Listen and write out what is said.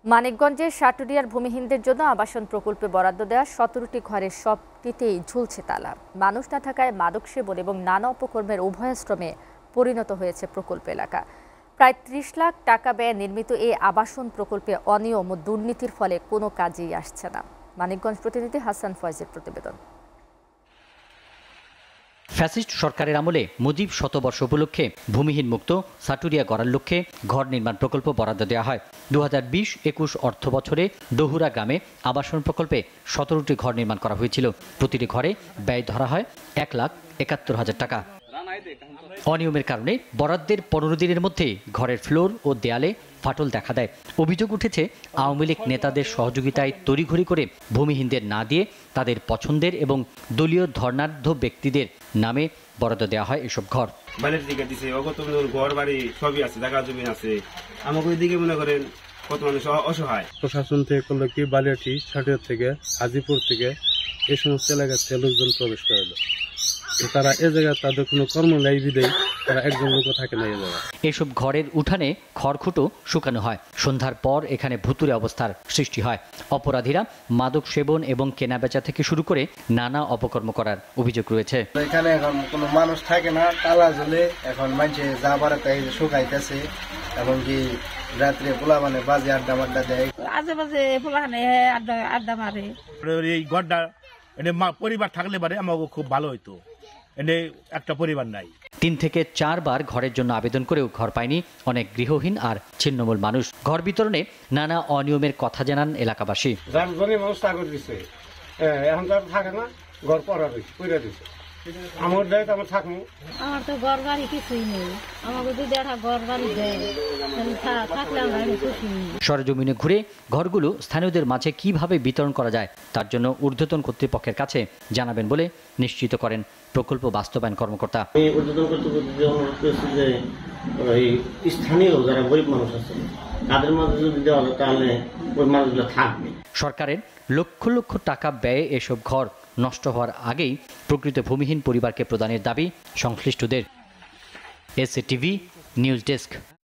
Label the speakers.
Speaker 1: মানিকগঞ্জের সাটুরিয়ার ভূমিহীনদের জন্য আবাসন প্রকল্পে বরাদ্দ দেওয়া ১৭টি ঘরের সবটিতেই ঝুলছে তালা। মানুষ না থাকায় মাদক সেবন এবং নানা অপকর্মের উভয়াশ্রমে পরিণত হয়েছে প্রকল্প এলাকা। প্রায় ৩০ লাখ টাকা ব্যয়ে নির্মিত এই আবাসন প্রকল্পে অনিয়ম ও দুর্নীতির ফলে কোনো কাজেই আসছে না। মানিকগঞ্জ প্রতিনিধি হাসান ফয়েজের প্রতিবেদন।
Speaker 2: ফ্যাসিস্ট সরকারের আমলে মুজিব শতবর্ষ উপলক্ষে ভূমিহীন মুক্ত সাটুরিয়া গড়ার লক্ষ্যে ঘর নির্মাণ প্রকল্প বরাদ্দ দেওয়া হয়। ২০২০-২১ অর্থ বছরে দহুরা গ্রামে আবাসন প্রকল্পে ১৭টি ঘর নির্মাণ করা হয়েছিল। প্রতিটি ঘরে ব্যয় ধরা হয় ১,৭১,০০০ টাকা। অনিয়মের কারণে বরাদ্দের ১৫ দিনের মধ্যে ঘরের ফ্লোর ও দেয়ালে ফাটল দেখা দেয়। অভিযোগ উঠেছে আওয়ামী লীগ নেতাদের সহযোগিতায় তড়িঘড়ি করে ভূমিহীনদের না দিয়ে তাদের পছন্দের এবং দলীয় ধর্নাঢ্য ব্যক্তিদের নামে বরাদ্দ দেওয়া হয় এসব ঘর।
Speaker 3: বাড়ির দিকে দিছে অগত ঘর বাড়ি সবই আছে, জায়গা জমি আছে। আমাকে ওইদিকে মনে করেন কত মানুষ অসহায়।
Speaker 4: প্রশাসন থেকে করলো কি বালিয়াটি, সাটিয়া থেকে, হাজিপুর থেকে এই সমস্ত এলাকার থেকে লোকজন প্রবেশ করে। তারা এ জায়গায় তাদের কোনো কর্ম নাই বিদেয় তারা একজন লোক থাকে না।
Speaker 2: এসব ঘরের উঠানে খড়কুটো শুকানো হয়। সন্ধ্যার পর এখানে ভুতুড়ে অবস্থার সৃষ্টি হয়। অপরাধীরা মাদক সেবন এবং কেনাবেচা থেকে শুরু করে নানা অপকর্ম করার অভিযোগ রয়েছে।
Speaker 5: এখানে এখন কোনো মানুষ থাকে না, তালা ঝুলে এখন মানুষে যা বাড়াতে শুকাইতেছে। এমনকি রাত্রে পোলা মানে বাজে আড্ডা দেয়,
Speaker 6: আজে বাজে পোলা আড্ডা মারে।
Speaker 7: এই ঘরটা পরিবার থাকলে পারে আমাকে খুব ভালো হইতো। একটা পরিবার নাই।
Speaker 2: ৩ থেকে ৪ বার ঘরের জন্য আবেদন করেও ঘর পায়নি অনেক গৃহহীন আর ছিন্নমূল মানুষ। ঘর বিতরণে নানা অনিয়মের কথা জানান এলাকাবাসী।
Speaker 4: ব্যবস্থা করে দিচ্ছে, এখন তো থাকে না, ঘর পড়া দিচ্ছে। আমার দেয় আমার থাকবো।
Speaker 6: আমার তো ঘর বাড়ি কিছুই নেই, আমাকে যদি একটা ঘর বাড়ি দেয় থাকলে আমরা খুশি।
Speaker 2: সরেজমিনে ঘুরে ঘরগুলো স্থানীয়দের মাঝে কিভাবে বিতরণ করা যায় তার জন্য ঊর্ধ্বতন কর্তৃপক্ষের কাছে জানাবেন বলে নিশ্চিত করেন প্রকল্প বাস্তবায়ন কর্মকর্তা।
Speaker 8: ঊর্ধ্বতন কর্তৃপক্ষকে অনুরোধ করেছি যে স্থানীয় যারা গরিব মানুষ আছে তাদের মাঝে যদি দেওয়া হয় তাহলে ওই মানুষগুলো থাকবে।
Speaker 2: সরকারের লক্ষ লক্ষ টাকা ব্যয়ে এসব ঘর নষ্ট হওয়ার আগেই প্রকৃত ভূমিহীন পরিবারকে প্রদানের দাবি সংশ্লিষ্টদের। SATV news desk.